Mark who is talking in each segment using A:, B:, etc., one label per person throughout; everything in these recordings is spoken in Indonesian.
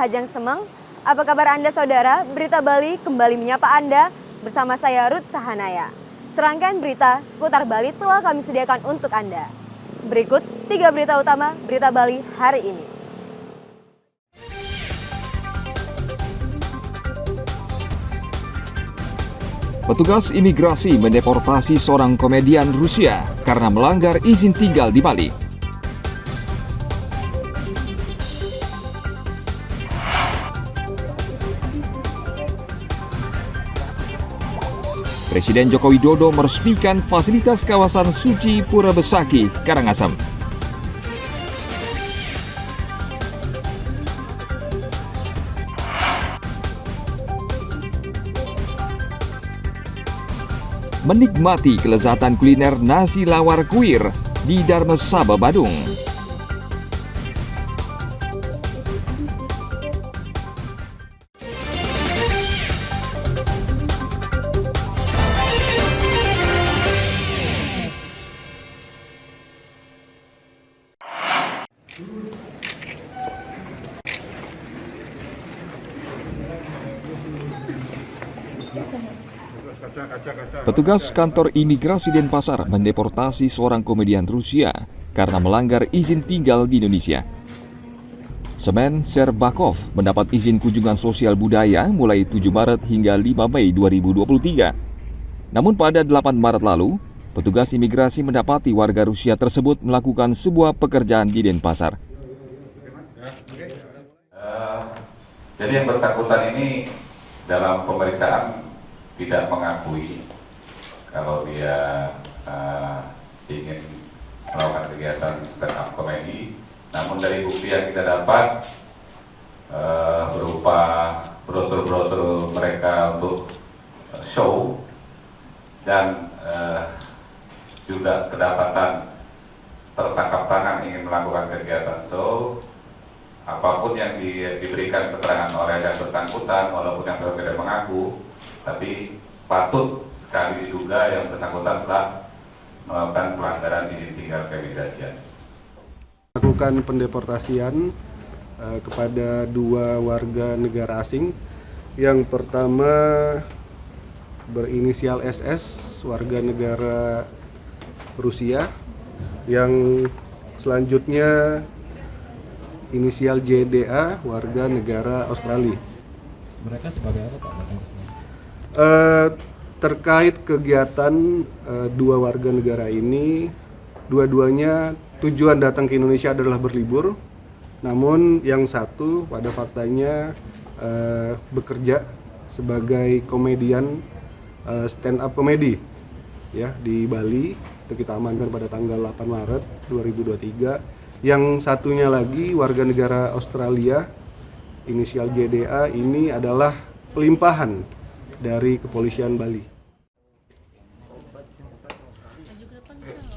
A: Kahajang Semeng. Apa kabar Anda saudara? Berita Bali kembali menyapa Anda bersama saya Ruth Sahanaya. Serangkaian berita seputar Bali telah kami sediakan untuk Anda. Berikut 3 berita utama Berita Bali hari ini.
B: Petugas imigrasi mendeportasi seorang komedian Rusia karena melanggar izin tinggal di Bali. Presiden Joko Widodo meresmikan fasilitas kawasan suci Pura Besaki, Karangasem. Menikmati kelezatan kuliner nasi lawar kuir di Dharmasaba, Badung. Petugas kantor imigrasi Denpasar mendeportasi seorang komedian Rusia karena melanggar izin tinggal di Indonesia. Semen Serbakov mendapat izin kunjungan sosial budaya mulai 7 Maret hingga 5 Mei 2023. Namun pada 8 Maret lalu, petugas imigrasi mendapati warga Rusia tersebut melakukan sebuah pekerjaan di Denpasar.
C: Jadi yang bersangkutan ini dalam pemeriksaan tidak mengakui kalau dia ingin melakukan kegiatan stand up comedy. Namun dari bukti yang kita dapat berupa brosur-brosur mereka untuk show dan juga kedapatan tertangkap tangan ingin melakukan kegiatan show. Apapun yang diberikan keterangan oleh yang bersangkutan, walaupun yang berbeda mengaku, tapi patut sekali diduga yang bersangkutan telah melakukan pelanggaran izin tinggal keimigrasian.
D: Melakukan pendeportasian kepada 2 warga negara asing. Yang pertama berinisial SS, warga negara Rusia. Yang selanjutnya inisial JDA, warga negara Australia.
E: Mereka sebagai apa Pak datang ke sini?
D: Terkait kegiatan 2 warga negara ini, dua-duanya tujuan datang ke Indonesia adalah berlibur. Namun yang satu pada faktanya bekerja sebagai komedian stand up comedy ya di Bali. Itu kita amankan pada tanggal 8 Maret 2023. Yang satunya lagi warga negara Australia, inisial JDA, ini adalah pelimpahan dari kepolisian Bali.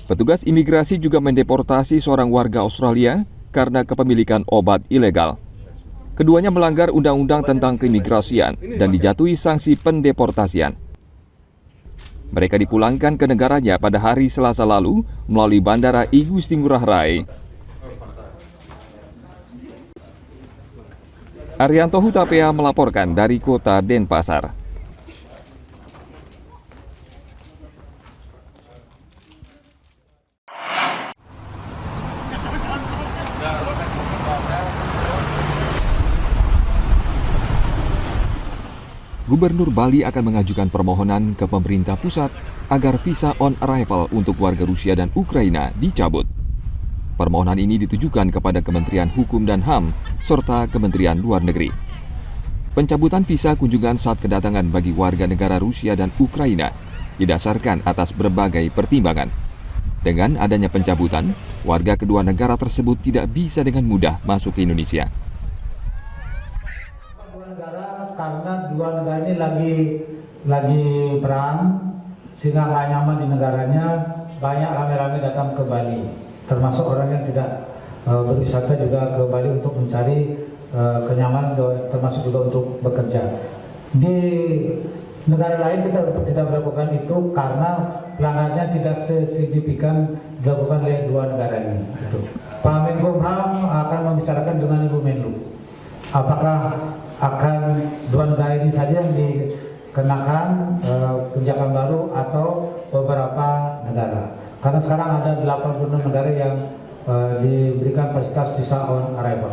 B: Petugas imigrasi juga mendeportasi seorang warga Australia karena kepemilikan obat ilegal. Keduanya melanggar undang-undang tentang keimigrasian dan dijatuhi sanksi pendeportasian. Mereka dipulangkan ke negaranya pada hari Selasa lalu melalui Bandara I Gusti Ngurah Rai. Arianto Hutapea melaporkan dari kota Denpasar. Gubernur Bali akan mengajukan permohonan ke pemerintah pusat agar visa on arrival untuk warga Rusia dan Ukraina dicabut. Permohonan ini ditujukan kepada Kementerian Hukum dan HAM serta Kementerian Luar Negeri. Pencabutan visa kunjungan saat kedatangan bagi warga negara Rusia dan Ukraina didasarkan atas berbagai pertimbangan. Dengan adanya pencabutan, warga kedua negara tersebut tidak bisa dengan mudah masuk ke Indonesia.
F: Karena 2 negara ini lagi perang, sehingga nggak nyaman di negaranya, banyak rame-rame datang ke Bali, termasuk orang yang tidak berwisata juga ke Bali untuk mencari kenyamanan, termasuk juga untuk bekerja. Di negara lain kita tidak melakukan itu karena pelanggarannya tidak sesignifikan dilakukan oleh 2 negara ini. Pak Menkumham akan membicarakan dengan Ibu Menlu apakah akan dua negara ini saja yang dikenakan kebijakan baru atau beberapa negara? Karena sekarang ada 86 negara yang diberikan fasilitas visa on arrival.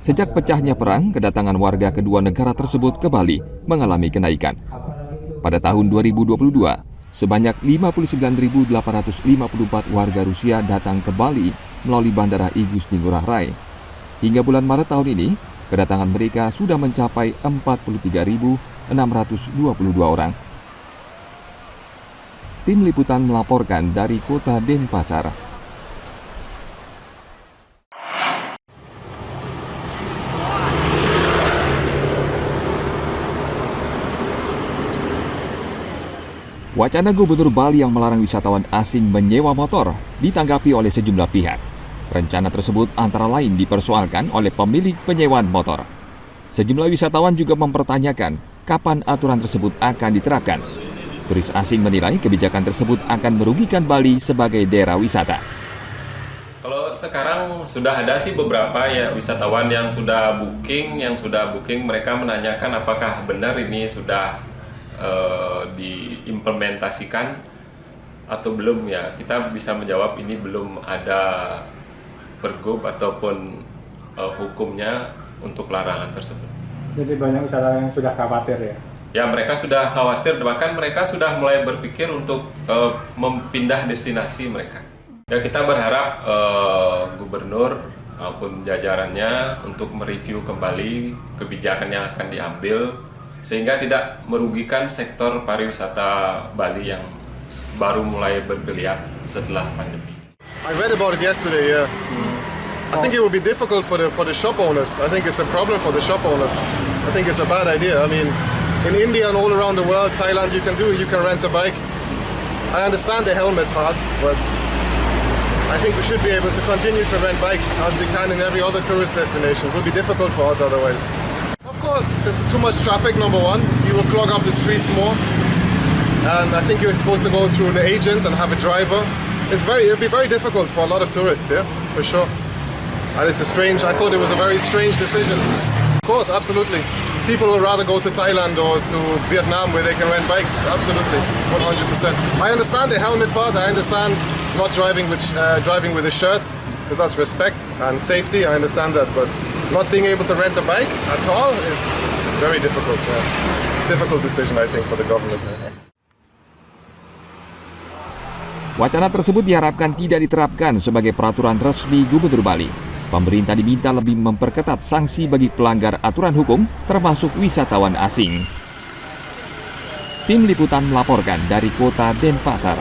B: Sejak pecahnya perang, kedatangan warga kedua negara tersebut ke Bali mengalami kenaikan. Pada tahun 2022, sebanyak 59.854 warga Rusia datang ke Bali melalui Bandara Igusti Ngurah Rai. Hingga bulan Maret tahun ini, kedatangan mereka sudah mencapai 43.622 orang. Tim Liputan melaporkan dari kota Denpasar. Wacana Gubernur Bali yang melarang wisatawan asing menyewa motor ditanggapi oleh sejumlah pihak. Rencana tersebut antara lain dipersoalkan oleh pemilik penyewaan motor. Sejumlah wisatawan juga mempertanyakan kapan aturan tersebut akan diterapkan. Turis asing menilai kebijakan tersebut akan merugikan Bali sebagai daerah wisata.
G: Kalau sekarang sudah ada sih beberapa ya wisatawan yang sudah booking mereka menanyakan apakah benar ini sudah diimplementasikan atau belum ya. Kita bisa menjawab ini belum ada pergub ataupun hukumnya untuk larangan tersebut.
H: Jadi banyak wisatawan yang sudah khawatir ya?
G: Ya, mereka sudah khawatir, bahkan mereka sudah mulai berpikir untuk mempindah destinasi mereka. Ya, kita berharap gubernur maupun jajarannya untuk mereview kembali kebijakan yang akan diambil sehingga tidak merugikan sektor pariwisata Bali yang baru mulai bergeliat setelah pandemi.
I: I read about it yesterday. Yeah, I think it will be difficult for the shop owners. I think it's a problem for the shop owners. I think it's a bad idea. I mean, in India and all around the world, Thailand, you can rent a bike. I understand the helmet part, but I think we should be able to continue to rent bikes as we can in every other tourist destination. It will be difficult for us otherwise. Of course, there's too much traffic, number one. You will clog up the streets more. And I think you're supposed to go through the agent and have a driver. It'll be very difficult for a lot of tourists, yeah, for sure. And I thought it was a very strange decision. Of course, absolutely. People would rather go to Thailand or to Vietnam where they can rent bikes. Absolutely, 100%. I understand the helmet part. I understand not driving with a shirt, because that's respect and safety. I understand that, but not being able to rent a bike at all is very difficult. Difficult decision, I think, for the government.
B: Wacana tersebut diharapkan tidak diterapkan sebagai peraturan resmi Gubernur Bali. Pemerintah diminta lebih memperketat sanksi bagi pelanggar aturan hukum, termasuk wisatawan asing. Tim Liputan melaporkan dari kota Denpasar.